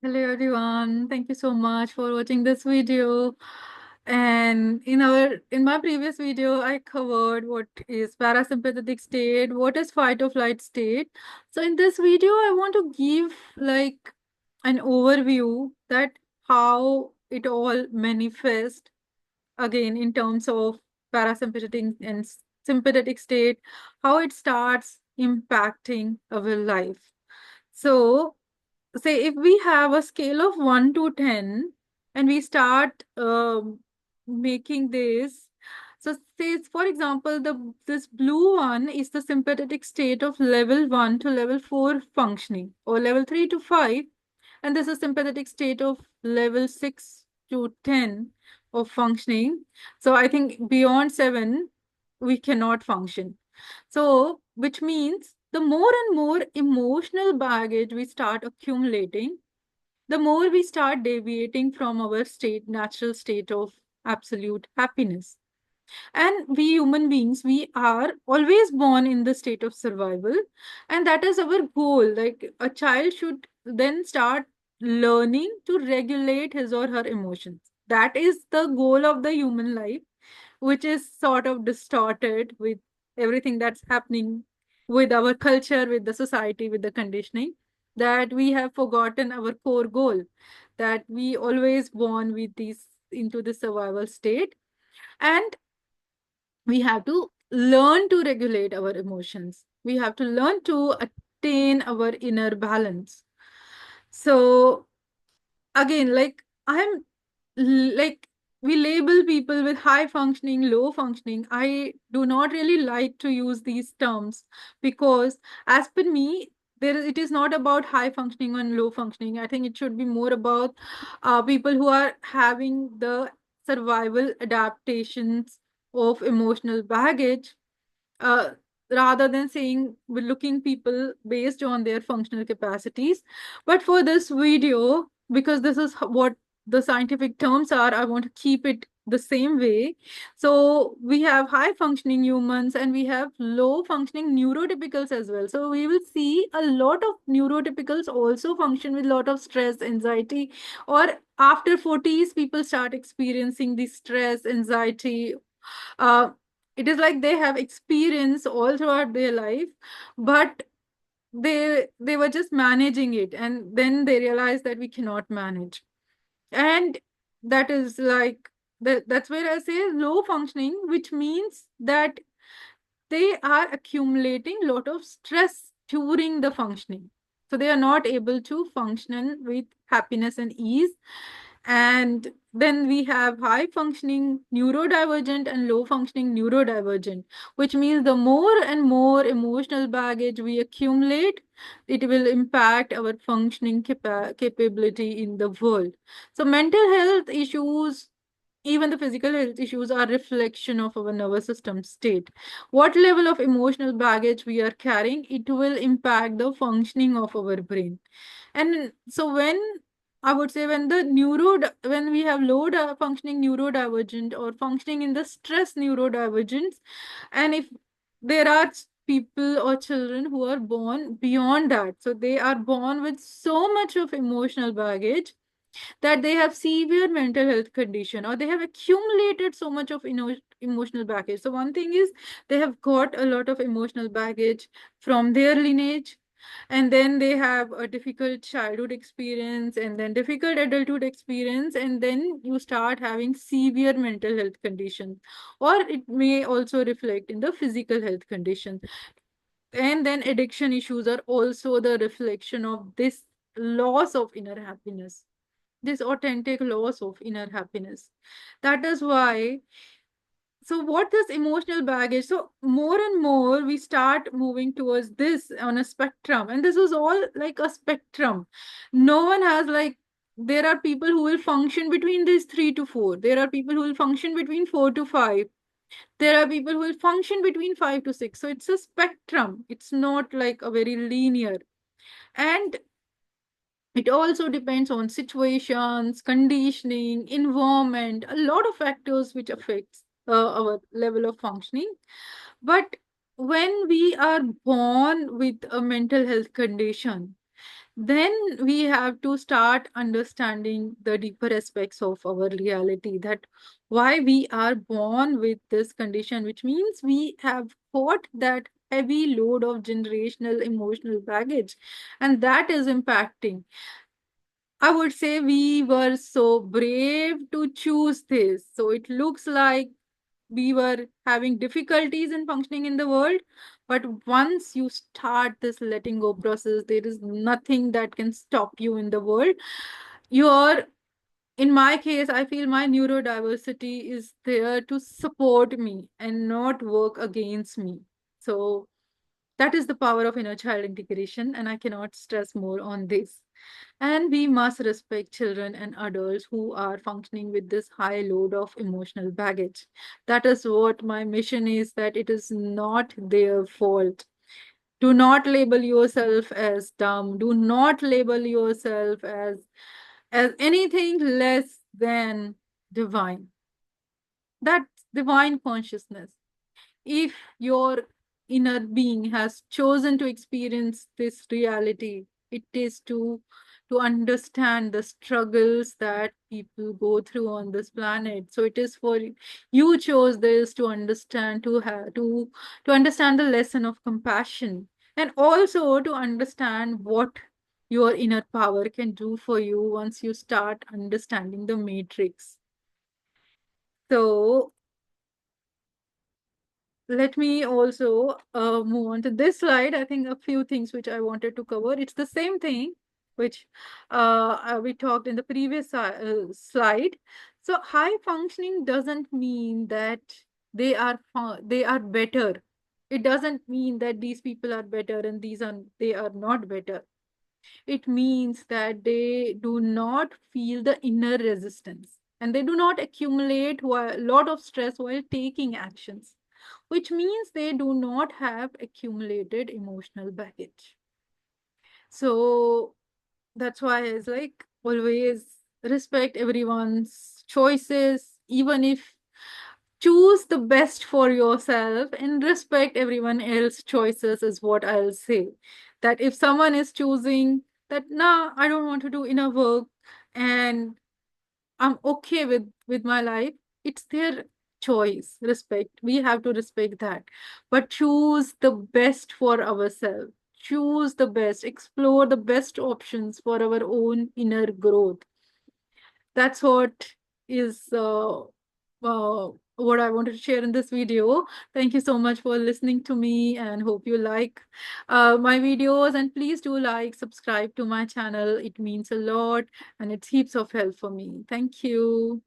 Hello everyone. Thank you so much for watching this video. And in my previous video, I covered what is parasympathetic state, what is fight or flight state. So in this video, I want to give like an overview that how it all manifests again in terms of parasympathetic and sympathetic state, how it starts impacting our life. So say if we have a scale of 1 to 10 and we start making this, so say for example this blue one is the sympathetic state of level 1 to level 4 functioning, or level 3 to 5, and this is sympathetic state of level 6 to 10 of functioning. So I think beyond 7 we cannot function. So, which means the more and more emotional baggage we start accumulating, the more we start deviating from our natural state of absolute happiness. And we human beings, we are always born in the state of survival, and that is our goal. Like a child should then start learning to regulate his or her emotions. That is the goal of the human life, which is sort of distorted with everything that's happening with our culture, with the society, with the conditioning, that we have forgotten our core goal, that we always born with these into the survival state, and we have to learn to regulate our emotions. We have to learn to attain our inner balance. So again, like like we label people with high functioning, low functioning. I do not really like to use these terms because, as per me, it is not about high functioning and low functioning. I think it should be more about people who are having the survival adaptations of emotional baggage, uh, rather than saying we're looking people based on their functional capacities. But for this video, because this is what the scientific terms are, I want to keep it the same way. So we have high functioning humans and we have low functioning neurotypicals as well. So we will see a lot of neurotypicals also function with a lot of stress, anxiety, or after 40s, people start experiencing the stress, anxiety. uh, it is like they have experience all throughout their life, but they were just managing it, and then they realized that we cannot manage. And that is like that's where I say low functioning, which means that they are accumulating a lot of stress during the functioning, so they are not able to function with happiness and ease. And then we have high functioning neurodivergent and low functioning neurodivergent, which means the more and more emotional baggage we accumulate, it will impact our functioning capability in the world. So mental health issues, even the physical health issues, are reflection of our nervous system state. What level of emotional baggage we are carrying, it will impact the functioning of our brain. And so when I would say when we have low functioning neurodivergent or functioning in the stress neurodivergence, and if there are people or children who are born beyond that, so they are born with so much of emotional baggage that they have severe mental health condition, or they have accumulated so much of emotional baggage. So one thing is they have got a lot of emotional baggage from their lineage, and then they have a difficult childhood experience and then difficult adulthood experience, and then you start having severe mental health conditions, or it may also reflect in the physical health condition. And then addiction issues are also the reflection of this loss of inner happiness, this authentic loss of inner happiness. That is why, so what this emotional baggage, so more and more we start moving towards this on a spectrum, and this is all like a spectrum. No one has like, there are people who will function between these 3 to 4, there are people who will function between 4 to 5, there are people who will function between 5 to 6. So it's a spectrum, it's not like a very linear. And it also depends on situations, conditioning, environment, a lot of factors which affects our level of functioning. But when we are born with a mental health condition, then we have to start understanding the deeper aspects of our reality, that why we are born with this condition, which means we have got that heavy load of generational emotional baggage, and that is impacting. I would say we were so brave to choose this. So it looks like we were having difficulties in functioning in the world. But once you start this letting go process, there is nothing that can stop you in the world. You're, in my case, I feel my neurodiversity is there to support me and not work against me. So that is the power of inner child integration, and I cannot stress more on this. And we must respect children and adults who are functioning with this high load of emotional baggage. That is what my mission is, that it is not their fault. Do not label yourself as dumb. Do not label yourself as anything less than divine. That's divine consciousness. If your inner being has chosen to experience this reality, it is to understand the struggles that people go through on this planet. So it is for you chose this to understand, to have to understand the lesson of compassion, and also to understand what your inner power can do for you once you start understanding the matrix. So let me also move on to this slide. I think a few things which I wanted to cover. It's the same thing which we talked in the previous slide. So high functioning doesn't mean that they are better. It doesn't mean that these people are better and they are not better. It means that they do not feel the inner resistance and they do not accumulate a lot of stress while taking actions, which means they do not have accumulated emotional baggage. So that's why it's like always respect everyone's choices, even if choose the best for yourself and respect everyone else's choices is what I'll say. That if someone is choosing that, nah, I don't want to do inner work and I'm okay with my life, it's their choice. Respect. We have to respect that. But choose the best for ourselves. Choose the best. Explore the best options for our own inner growth. That's what is what I wanted to share in this video. Thank you so much for listening to me and hope you like my videos. And please do like, subscribe to my channel. It means a lot and it's heaps of help for me. Thank you.